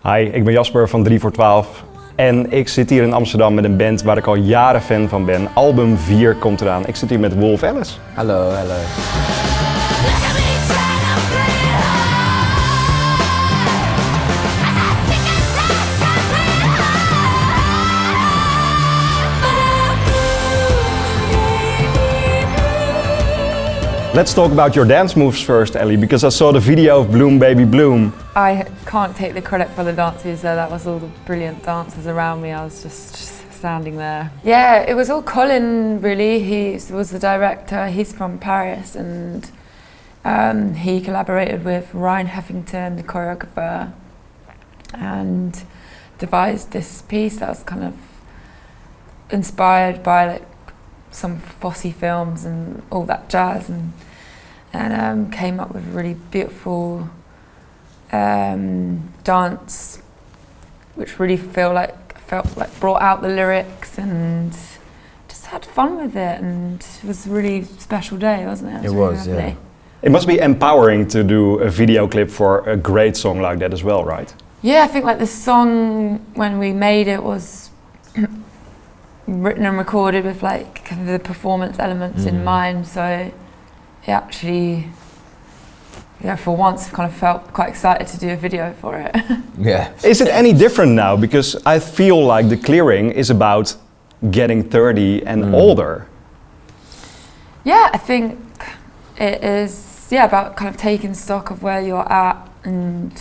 Hi, ik ben Jasper van 3 voor 12 en ik zit hier in Amsterdam met een band waar ik al jaren fan van ben. Album 4 komt eraan. Ik zit hier met Wolf Alice. Hallo, hallo. Let's talk about your dance moves first, Ellie, because I saw the video of Bloom Baby Bloom. I can't take the credit for the dances, that was all the brilliant dancers around me. I was just standing there. Yeah, it was all Colin really. He was the director, he's from Paris, and he collaborated with Ryan Heffington, the choreographer, and devised this piece that was kind of inspired by like some Fosse films and all that jazz, and came up with a really beautiful dance, which really felt like brought out the lyrics and just had fun with it, and it was a really special day, wasn't it? It was, yeah. It must be empowering to do a video clip for a great song like that as well, right? Yeah, I think like the song when we made it was written and recorded with like kind of the performance elements in mind, so it actually, yeah, for once kind of felt quite excited to do a video for it. Yeah. Is it any different now? Because I feel like the clearing is about getting 30 and older. Yeah, I think it is, yeah, about kind of taking stock of where you're at, and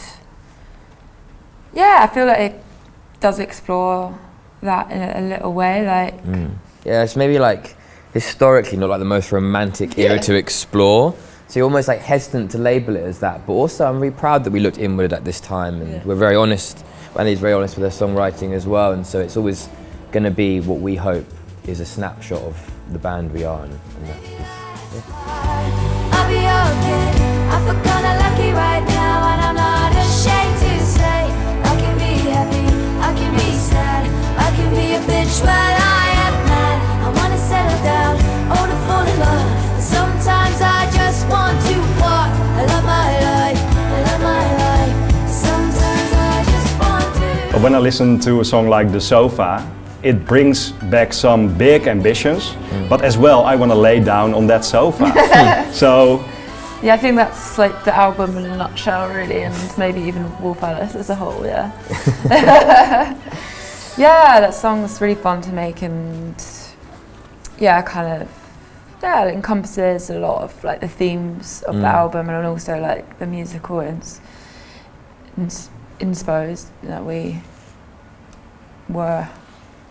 yeah, I feel like it does explore that in a little way, like Yeah, it's maybe like historically not like the most romantic era to explore, so you're almost like hesitant to label it as that, but also I'm really proud that we looked inward at this time, and we're very honest. Andy's very honest with her songwriting as well, and so it's always going to be what we hope is a snapshot of the band we are, and that is, I'll be okay. I feel kinda lucky right now, and I'm not ashamed to say I can be happy, I can be sad, I can be a bitch, but I am mad. I wanna settle down, or to fall in love. But sometimes I just want to walk. I love my life, I love my life. Sometimes I just want to. But when I listen to a song like The Sofa, it brings back some big ambitions, but as well I want to lay down on that sofa. So yeah, I think that's like the album in a nutshell really, and maybe even Wolf Alice as a whole, yeah. Yeah, that song was really fun to make, and yeah, kind of, yeah, it encompasses a lot of like the themes of the album, and also like the musical inspos that we were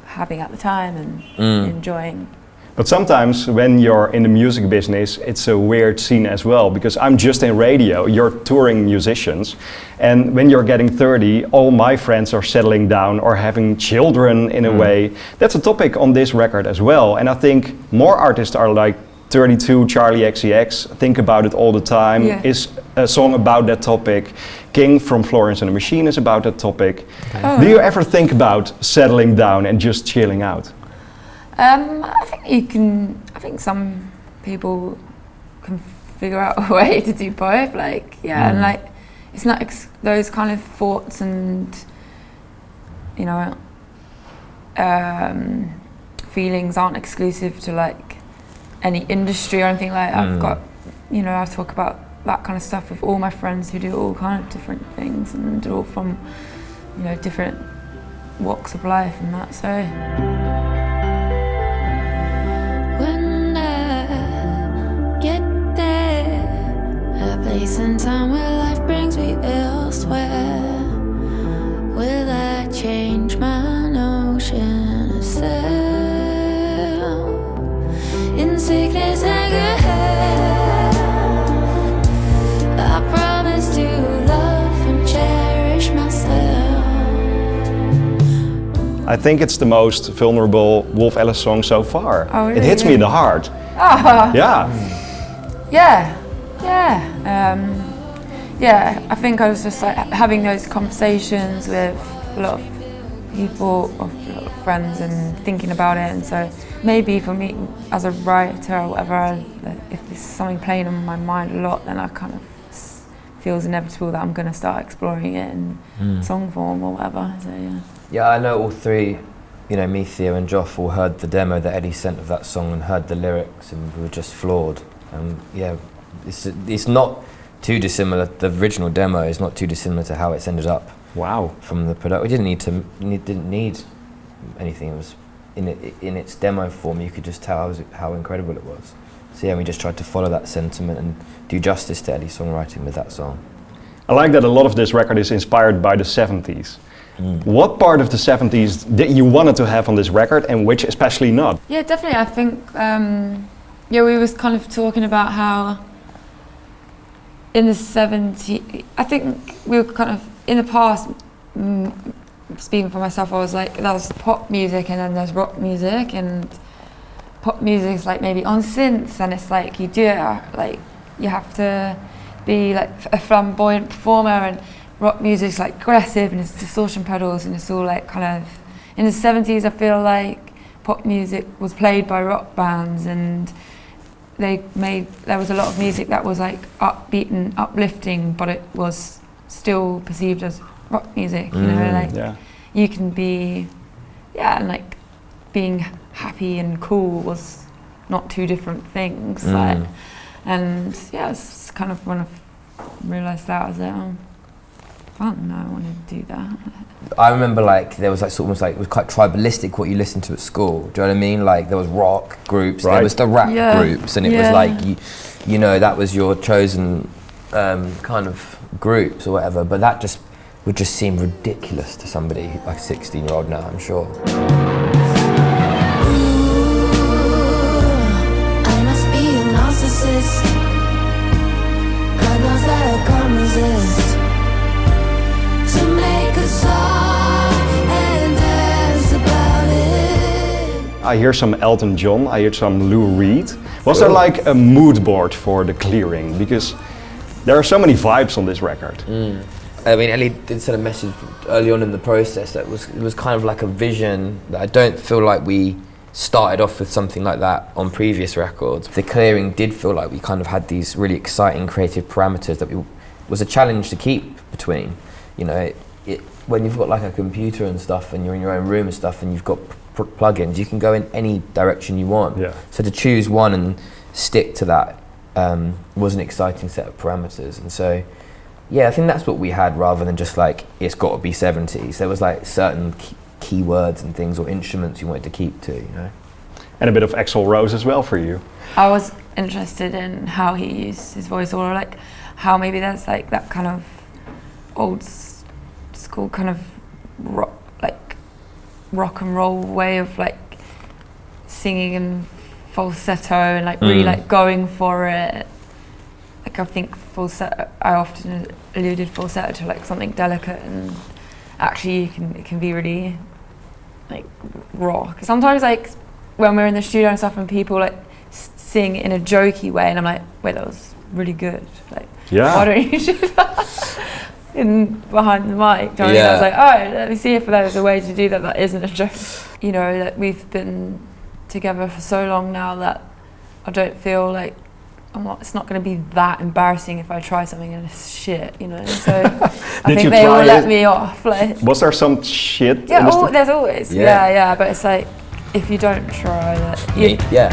having at the time and enjoying. But sometimes when you're in the music business, it's a weird scene as well, because I'm just in radio, you're touring musicians, and when you're getting 30, all my friends are settling down or having children in a way. That's a topic on this record as well, and I think more artists are like 32, Charlie XCX, think about it all the time, is a song about that topic. King from Florence and the Machine is about that topic. Okay. Do you ever think about settling down and just chilling out? I think you can. I think some people can figure out a way to do both. Like, yeah, and like it's not those kind of thoughts and you know feelings aren't exclusive to like any industry or anything like that. I've got, you know, I talk about that kind of stuff with all my friends who do all kind of different things, and they're all from, you know, different walks of life and that. So. When I get there, a place and time where life brings me elsewhere, will I change my notion of self? In sickness and good health, I promise to love and cherish myself. I think it's the most vulnerable Wolf Alice song so far. Oh, really? It hits me in the heart. Yeah. Yeah, yeah. Yeah, I think I was just like having those conversations with a lot of people, a lot of friends, and thinking about it. And so maybe for me as a writer or whatever, if there's something playing on my mind a lot, then I kind of feels inevitable that I'm going to start exploring it in song form or whatever. So yeah. Yeah, I know all three, you know, me, Theo and Joff all heard the demo that Eddie sent of that song and heard the lyrics and we were just floored. Yeah, it's not too dissimilar. The original demo is not too dissimilar to how it's ended up. Wow. From the product, we didn't need anything. It was in its demo form. You could just tell how incredible it was. So yeah, we just tried to follow that sentiment and do justice to Eddie's songwriting with that song. I like that a lot of this record is inspired by the 70s. What part of the 70s did you wanted to have on this record and which especially not? Yeah, definitely. I think, we was kind of talking about how in the 70s, I think we were kind of, in the past, speaking for myself, I was like, there's pop music and then there's rock music, and pop music is like maybe on synths, and it's like you do it, like you have to be like a flamboyant performer, and rock music's like aggressive and it's distortion pedals and it's all like kind of, in the 70s I feel like pop music was played by rock bands, and there was a lot of music that was like upbeat and uplifting, but it was still perceived as rock music, you know, like you can be, and like being happy and cool was not two different things, like, and it's kind of when I realised that, I was like, oh, fun, I want to do that. I remember like there was like almost like it was quite tribalistic what you listened to at school. Do you know what I mean? Like there was rock groups, there was the rap groups, and it was like you know that was your chosen kind of groups or whatever. But that just would just seem ridiculous to somebody like a 16-year-old now, I'm sure. I must be a narcissist. God knows that I can't resist. To make a song and dance about it. I hear some Elton John, I hear some Lou Reed. Was there like a mood board for the clearing? Because there are so many vibes on this record. I mean, Ellie did send a message early on in the process that it was kind of like a vision that I don't feel like we started off with something like that on previous records. The clearing did feel like we kind of had these really exciting creative parameters that was a challenge to keep between. You know, when you've got like a computer and stuff and you're in your own room and stuff and you've got plugins, you can go in any direction you want. Yeah. So to choose one and stick to that was an exciting set of parameters. And so, yeah, I think that's what we had rather than just like, it's got to be 70s. There was like certain keywords and things or instruments you wanted to keep to, you know. And a bit of Axl Rose as well for you. I was interested in how he used his voice, or like how maybe there's like that kind of old school kind of rock and roll way of like singing in falsetto and like really like going for it. Like I think falsetto, I often alluded falsetto to like something delicate, and actually it can be really like rock. Sometimes like when we're in the studio and stuff and people like sing in a jokey way and I'm like, wait, that was really good. Like, why don't you do that behind the mic? Do you know what I mean? I was like, oh, let me see if there's a way to do that isn't a joke. You know, like we've been together for so long now that I don't feel like it's not going to be that embarrassing if I try something and it's shit, you know. So I think they will let me off. Like, was there some shit? Yeah, there's always. Yeah. But it's like if you don't try that. Yeah.